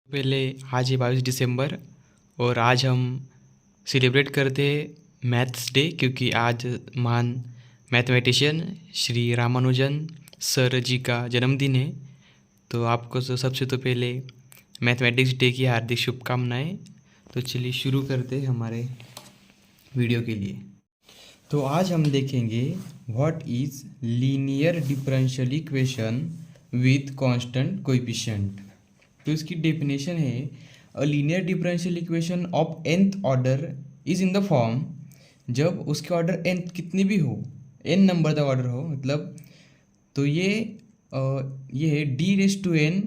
पहले आज है 22 दिसंबर और आज हम सेलिब्रेट करते हैं मैथ्स डे, क्योंकि आज महान मैथमेटिशियन श्री रामानुजन सर जी का जन्मदिन है। तो आपको तो सबसे तो पहले मैथमेटिक्स डे की हार्दिक शुभकामनाएं। तो चलिए शुरू करते हैं हमारे वीडियो के लिए। तो आज हम देखेंगे what is linear differential equation with constant coefficient. तो इसकी डेफिनेशन है a linear differential equation of nth order is in the form, जब उसके ऑर्डर n कितनी भी हो, n नंबर का ऑर्डर हो मतलब, तो ये है D raise to N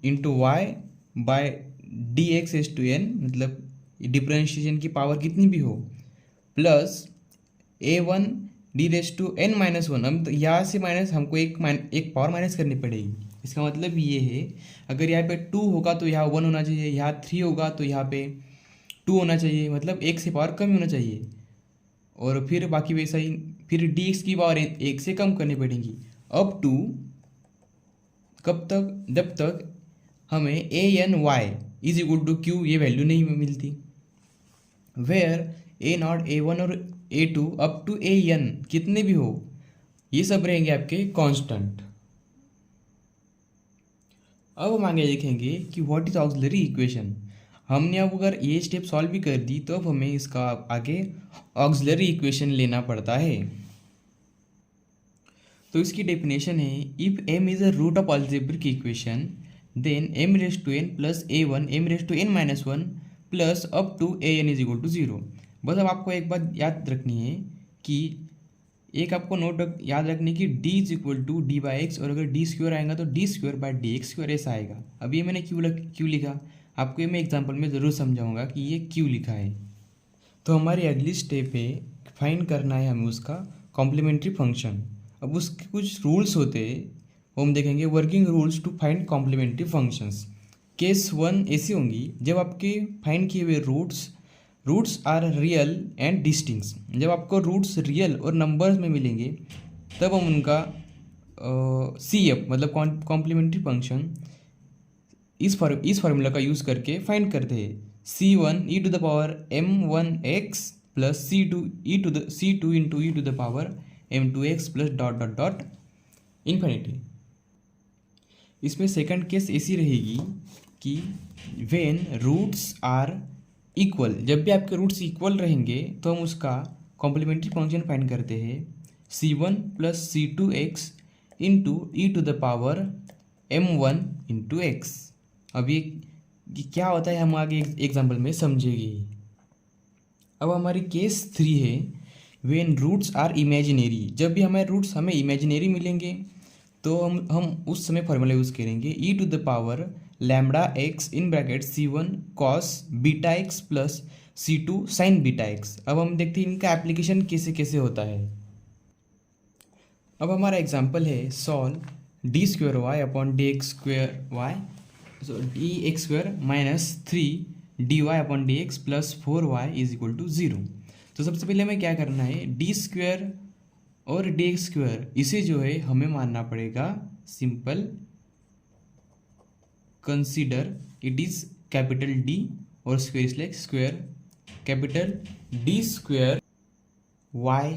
into Y by D X raise to N, मतलब डिफरेंशिएशन की पावर कितनी भी हो, plus A one D raise to N minus one. अब यहाँ से माइनस हमको एक पावर माइनस करनी पड़ेगी। इसका मतलब ये है, अगर यहाँ पे 2 होगा तो यहाँ 1 होना चाहिए, यहाँ 3 होगा तो यहाँ पे 2 होना चाहिए, मतलब एक से पावर कम होना चाहिए। और फिर बाकी वैसा ही, फिर डी एक्स की पावर एक से कम करनी पड़ेगी अप टू कब तक, जब तक हमें a n y is equal to q ये वैल्यू नहीं मिलती, where a naught a one और a two up to A n कितने भी हो, ये सब रहेंगे आपके कांस्टेंट। अब हम आगे देखेंगे कि व्हाट इज ऑक्सिलरी इक्वेशन। हमने अब अगर ये स्टेप सॉल्व भी कर दी तो अब हमें इसका आगे ऑक्सिलरी इक्वेशन लेना पड़ता है। तो इसकी डेफिनेशन है if m is a root of algebraic equation then m raise to n plus A one M raise to n minus one plus up to A N is equal to zero. बस अब आपको एक बात याद रखनी है कि एक आपको याद रखने की d is equal to D by X, और अगर डी स्क्वायर आएगा तो D square by D x square ऐसा आएगा। अब ये मैंने क्यों लिखा, आपको ये मैं एग्जांपल में ज़रूर समझाऊंगा कि ये क्यों लिखा है। तो हमारी अगली स्टेप है फाइंड करना है हमें उसका कॉम्प्लीमेंट्री फंक्शन। अब उसके कुछ रूल्स होते हैं, वो हम देखेंगे working rules to find complementary functions. Case 1 ऐसी होंगी जब आपके फाइंड किए हुए roots are real and distincts. जब आपको रूट्स रियल और नंबर्स में मिलेंगे तब हम उनका सी एफ मतलब कॉम्प्लीमेंट्री फंक्शन इस फार्मूला का यूज़ करके फाइंड करते हैं। C one e to the power m one x plus c two into e to the power m two x plus dot dot dot infinity. इसमें second case ऐसी रहेगी कि when roots are equal, जब भी आपके roots equal रहेंगे तो हम उसका कॉम्प्लीमेंट्री फंक्शन फाइंड करते हैं c one plus c two x into e to the power m one into x. अब ये क्या होता है हम आगे एग्जाम्पल में समझेंगे। अब हमारी केस 3 है व्हेन रूट्स आर इमेजिनरी। जब भी हमारे रूट्स हमें इमेजिनरी मिलेंगे तो हम उस समय फॉर्मूला यूज़ करेंगे e to the power lambda x in bracket c one cos beta x plus c two sine beta x. अब हम देखते हैं इनका एप्लीकेशन कैसे कैसे होता है। अब हमारा एग्जाम्पल है solve d square y upon D x square y, so d x square minus 3 d y upon D x plus 4y is equal to 0। तो सबसे पहले हमें क्या करना है, डी स्क्वायर और डी एक्स स्क्वायर इसे जो है हमें मानना पड़ेगा simple, consider it is capital d और square is like square capital d square y,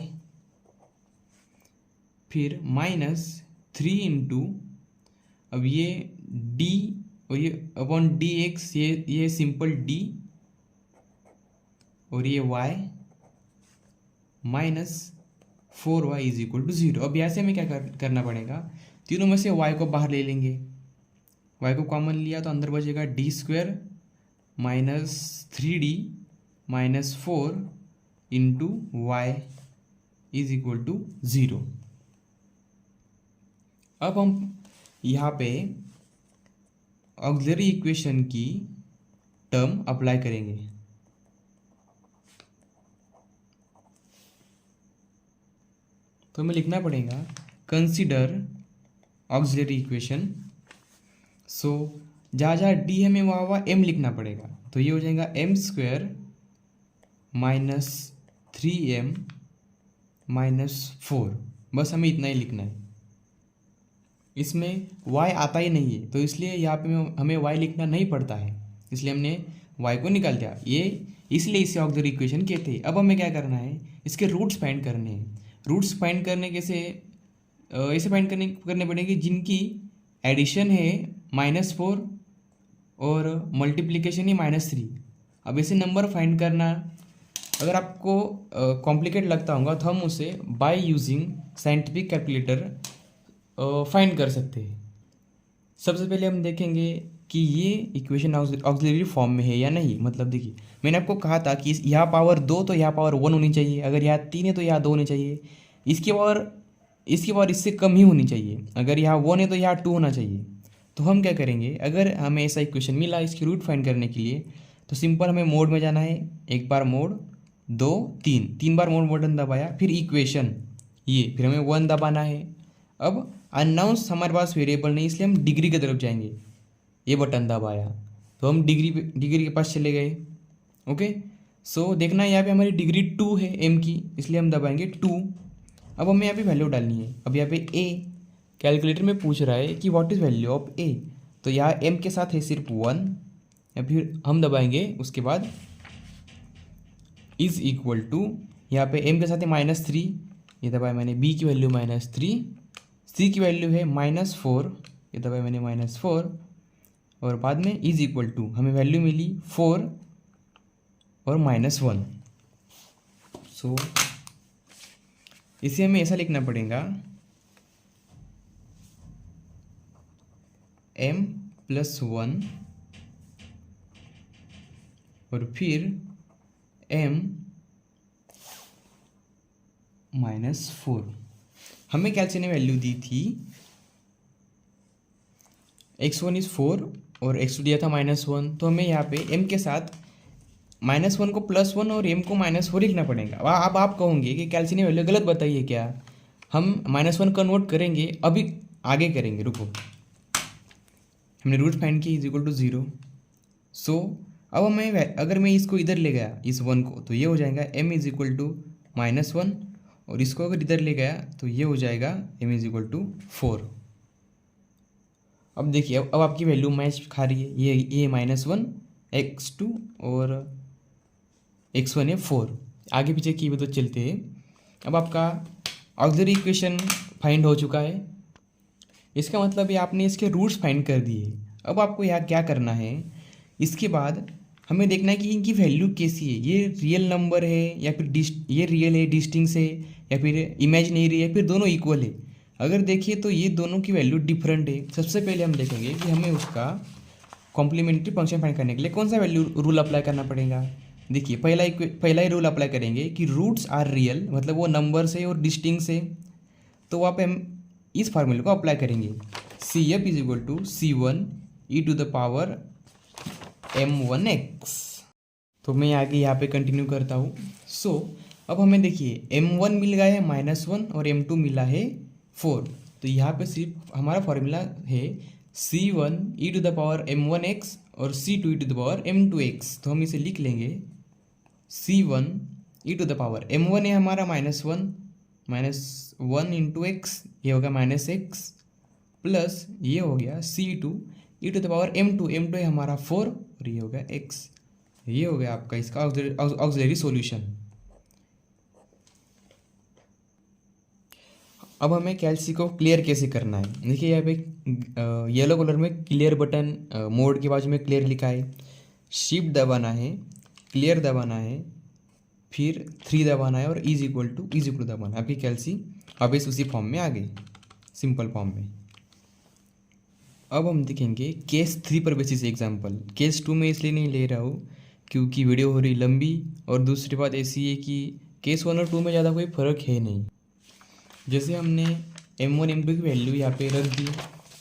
फिर माइनस 3 इंटू, अब ये डी और ये अपॉन डी एक्स, ये सिंपल डी और ये Y minus 4y is equal to 0। अब यहाँ से हमें क्या करना पड़ेगा, तीनों में से y को बाहर ले लेंगे, y को कॉमन लिया तो अंदर बचेगा D square minus 3d minus 4 into Y is equal to 0। अब हम यहाँ पे ऑक्सिलरी इक्वेशन की टर्म अप्लाई करेंगे। तो हमें लिखना पड़ेगा कंसीडर ऑक्सिलरी इक्वेशन। सो जहाँ जहाँ डी है हमें वहाँ एम लिखना पड़ेगा, तो ये हो जाएगा M square minus 3m minus 4, बस हमें इतना ही लिखना है। इसमें y आता ही नहीं है, तो इसलिए यहाँ पे हमें y लिखना नहीं पड़ता है, इसलिए हमने y को निकाल दिया। ये इसलिए इसे ऑक्सिलरी इक्वेशन कहते हैं। अब हमें क्या करना है, इसके रूट्स फाइंड करने हैं। रूट्स फाइंड करने कैसे, ऐसे फाइंड करने पड़ेंगे जिनकी एडिशन है -4 और मल्टीप्लिकेशन ही -3। अब ऐसे नंबर फाइंड करना अगर आपको कॉम्प्लिकेट लगता होगा तो हम उसे by using scientific calculator find कर सकते हैं। सबसे पहले हम देखेंगे कि ये इक्वेशन ऑक्सिलरी फॉर्म में है या नहीं। मतलब देखिए, मैंने आपको कहा था कि यहाँ पावर 2 तो यहाँ पावर 1 होनी चाहिए, अगर यहाँ 3 है तो यहाँ 2 होनी चाहिए, इसकी पावर इससे कम ही होनी चाहिए, अगर यहाँ 1 है तो यहाँ 2 होना चाहिए। तो हम क्या करेंगे, अगर हमें ऐसा इक्वेशन मिला इसकी रूट फाइंड करने के लिए, तो सिंपल हमें मोड में जाना है। एक बार मोड, 2, 3 बार मोड बटन दबाया, फिर इक्वेशन ये, फिर हमें 1 दबाना है। अब अननाउंस हमारे पास वेरिएबल नहीं, इसलिए हम डिग्री की तरफ जाएंगे। ये बटन दबाया तो हम डिग्री के पास चले गए। ओके, सो देखना यहाँ पे हमारी डिग्री 2 है m की, इसलिए हम दबाएंगे 2। अब हमें यहाँ पे वैल्यू डालनी है। अब यहाँ पे a कैलकुलेटर में पूछ रहा है कि what is value of a, तो यहाँ m के साथ है सिर्फ 1, या फिर हम दबाएंगे उसके बाद इज़ इक्वल टू, यहाँ पे m के साथ है -3, ये दबाया मैंने, b की वैल्यू -3, c की वैल्यू है -4, ये दबाया मैंने -4, और बाद में इज इक्वल टू हमें वैल्यू मिली 4 और -1। सो इसे हमें ऐसा लिखना पड़ेगा, m+1 और फिर m-4। हमें कैल्सी ने वैल्यू दी थी x1 इज़ 4 और x2 दिया था -1, तो हमें यहाँ पे m के साथ -1 को +1 और m को -4 लिखना पड़ेगा। अब आप कहोगे कि कैल्सी ने वैल्यू गलत बताई है क्या, हम -1 कन्वर्ट करेंगे, अभी आगे करेंगे, रुको। हमने रूट फाइंड की इज इक्वल टू 0। सो अब हमें, अगर मैं इसको इधर ले गया इस 1 को, तो ये हो जाएगा m इज इक्वल टू -1, और इसको अगर इधर ले गया तो ये हो जाएगा m इज इक्वल टू 4। अब देखिए, अब आपकी वैल्यू मैच खा रही है, ये -1 x2 और x1 है 4। आगे पीछे की भी तो चलते हैं। अब आपका ऑक्सिलरी इक्वेशन फाइंड हो चुका है, इसका मतलब है आपने इसके रूट्स फाइंड कर दिए। अब आपको यहाँ क्या करना है, इसके बाद हमें देखना है कि इनकी वैल्यू कैसी है, ये रियल नंबर है या फिर ये रियल है, डिस्टिंक्ट है, या फिर इमेजिनरी है, फिर दोनों इक्वल है। अगर देखिए तो ये दोनों की वैल्यू डिफरेंट है। सबसे पहले हम देखेंगे कि हमें उसका कॉम्प्लीमेंट्री फंक्शन फाइंड करने के लिए कौन सा वैल्यू रूल अप्लाई करना पड़ेगा। देखिए, पहला ही रूल अप्लाई करेंगे कि रूट्स आर रियल, मतलब वो नंबर से और डिस्टिंक्ट से, तो वहाँ पे हम इस फार्मूले को अप्लाई करेंगे, CF is equal to C1 e⁻m1x। तो मैं आगे यहाँ पे कंटिन्यू करता हूँ। सो अब हमें देखिए m1 मिल गया है -1 और m2 मिला है 4, तो यहाँ पे सिर्फ हमारा फॉर्मूला है C1 e⁻m1x और C2 e⁻m2x। तो हम इसे लिख लेंगे C1 e⁻m1 है हमारा -1 इंटू x, ये होगा -x, प्लस ये हो गया C2 e⁻m2 है हमारा 4 और ये हो गया x। ये हो गया आपका इसका ऑक्सिलरी सॉल्यूशन। अब हमें कैल्सी को क्लियर कैसे करना है। देखिए यहाँ पे येलो कलर में क्लियर बटन, मोड के बाजू में क्लियर लिखा है, शिफ्ट दबाना है, क्लियर दबाना है, फिर 3 दबाना है और इज इक्वल टू दबाना है। आपकी कैल्सी वापस उसी फॉर्म में आ गई, सिंपल फॉर्म में। अब हम देखेंगे केस 3 पर बेसिस एग्जांपल। केस 2 में इसलिए नहीं ले रहा हूँ क्योंकि वीडियो हो रही लंबी, और दूसरी बात ऐसी है कि केस 1 और 2 में ज़्यादा कोई फ़र्क है नहीं। जैसे हमने m1 m2 की वैल्यू यहाँ पे रख दी,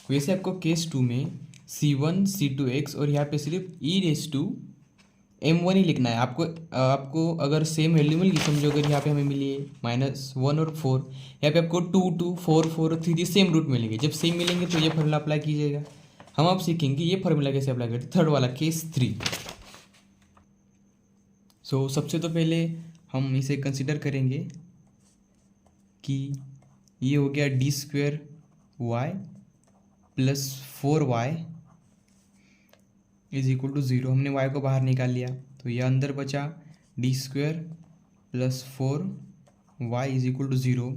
वैसे आपको केस 2 में C1 C2x और यहाँ पे सिर्फ e⁻m1 ही लिखना है। आपको अगर सेम वैल्यू मिल गई, समझो अगर यहाँ पे हमें मिली है -1 और 4, यहाँ पे आपको 2 2 4 4 और 3 सेम रूट मिलेंगे। जब सेम मिलेंगे तो ये फार्मूला अप्लाई कीजिएगा। हम अब सीखेंगे ये फार्मूला कैसे अप्लाई करते, थर्ड वाला केस 3। सो सबसे तो पहले हम इसे कंसिडर करेंगे कि ये हो गया d² y plus 4y is equal to 0। हमने y को बाहर निकाल लिया तो ये अंदर बचा d² plus 4y is equal to 0।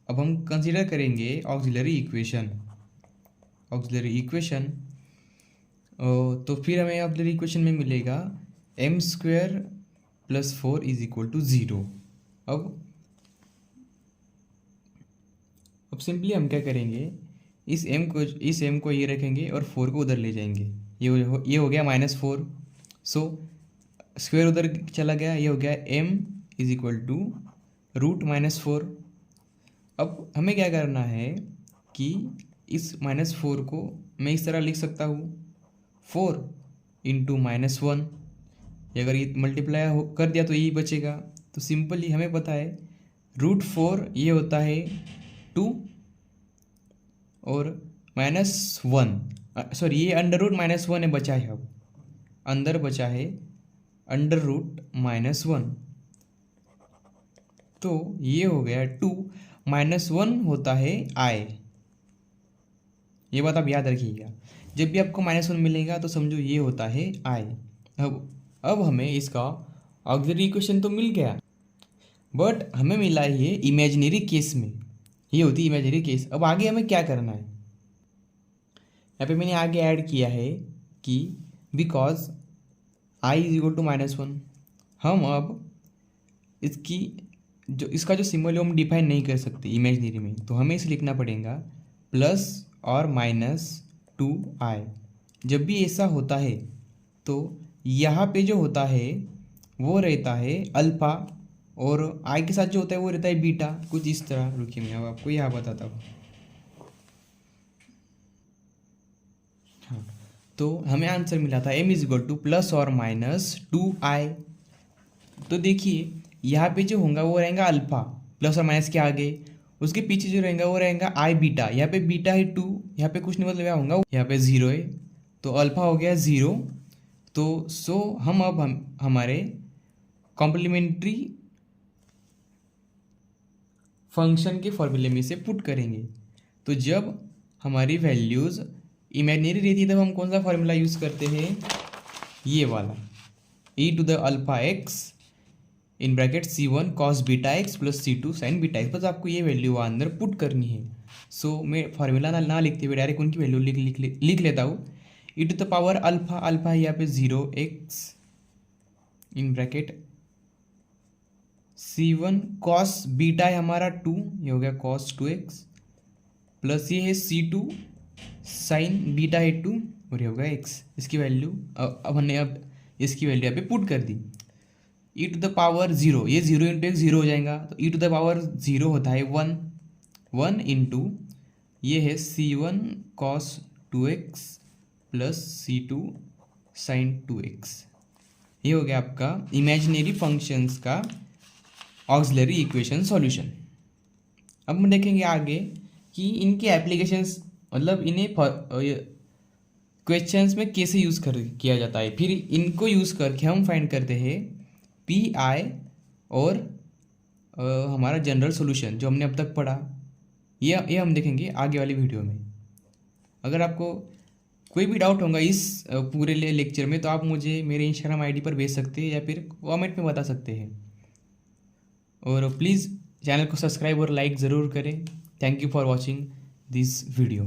अब हम कंसीडर करेंगे ऑक्सिलरी इक्वेशन। तो फिर हमें ऑक्सिलरी इक्वेशन में मिलेगा m² plus 4 is equal to 0। अब सिंपली हम क्या करेंगे, इस m को ये रखेंगे और 4 को उधर ले जाएंगे। ये हो गया -4, सो स्क्वायर उधर चला गया, ये हो गया m इज इक्वल टू √-4। अब हमें क्या करना है कि इस -4 को मैं इस तरह लिख सकता हूँ 4 इंटू -1। अगर ये मल्टीप्लाई कर दिया तो यही बचेगा। तो सिंपली हमें पता है √4 ये होता है 2 और -1 सॉरी ये √-1 है बचा है। अब अंदर बचा है √-1, तो ये हो गया 2 -1 होता है i। ये बात आप याद रखिएगा, जब भी आपको -1 मिलेगा तो समझो ये होता है i। अब हमें इसका ऑक्सिलरी इक्वेशन तो मिल गया, बट हमें मिला है ये इमेजिनरी केस में, ये होती है इमेजिनरी केस। अब आगे हमें क्या करना है, यहाँ पे मैंने आगे ऐड किया है कि because i is equal to -1, हम अब इसका जो सिंबल है हम डिफाइन नहीं कर सकते इमेजिनरी में, तो हमें इसे लिखना पड़ेगा प्लस और -2i। जब भी ऐसा होता है तो यहाँ पे जो होता है वो रहता है अल्फ़ा और i के साथ जो होता है वो रहता है बीटा, कुछ इस तरह। रुकिए मैं अब आपको यहाँ बताता हूँ। हाँ, तो हमें आंसर मिला था m is equal two plus और -2i। तो देखिए यहाँ पे जो होगा वो रहेगा अल्फ़ा प्लस और माइनस के आगे, उसके पीछे जो रहेगा वो रहेगा i बीटा। यहाँ पे बीटा है 2, यहाँ पे कुछ नहीं मतलब यहाँ होगा, यहाँ पे 0 है तो अल्फ़ा हो गया 0। तो हम अब हमारे कॉम्प्लीमेंट्री फंक्शन के फॉर्मूले में से पुट करेंगे। तो जब हमारी वैल्यूज़ इमेजिनरी रहती है तब हम कौन सा फार्मूला यूज़ करते हैं, ये वाला e⁴x in bracket c1 cos βx plus c2 sin βx। बस आपको ये वैल्यू अंदर पुट करनी है। मैं फार्मूला ना लिखते हुए डायरेक्ट उनकी वैल्यू लिख लेता हूँ। e⁴ अल्फ़ा है यहाँ पे 0x in bracket c1 cos beta है हमारा 2, ये हो गया cos 2x प्लस ये है c2 sin बीटा है 2 और ये होगा x। इसकी वैल्यू अब हमने इसकी वैल्यू यहाँ पे पुट कर दी। e⁴0 ये 0 इंटू x 0 हो जाएगा, तो e⁴0 होता है 1 इंटू ये है c1 cos 2x plus c2 sin 2x। ये हो गया आपका इमेजिनरी फंक्शंस का ऑक्सिलरी इक्वेशन सॉल्यूशन। अब हम देखेंगे आगे कि इनके एप्लीकेशंस मतलब इन्हें क्वेश्चंस में कैसे यूज़ किया जाता है। फिर इनको यूज़ करके हम फाइंड करते हैं पी और हमारा जनरल सॉल्यूशन जो हमने अब तक पढ़ा, ये हम देखेंगे आगे वाली वीडियो में। अगर आपको कोई भी डाउट होगा इस पूरे लेक्चर में तो आप मुझे मेरे इंस्टाग्राम आईडी पर भेज सकते हैं या फिर कमेंट में बता सकते हैं। और प्लीज़ चैनल को सब्सक्राइब और लाइक ज़रूर करें। Thank you for watching this video.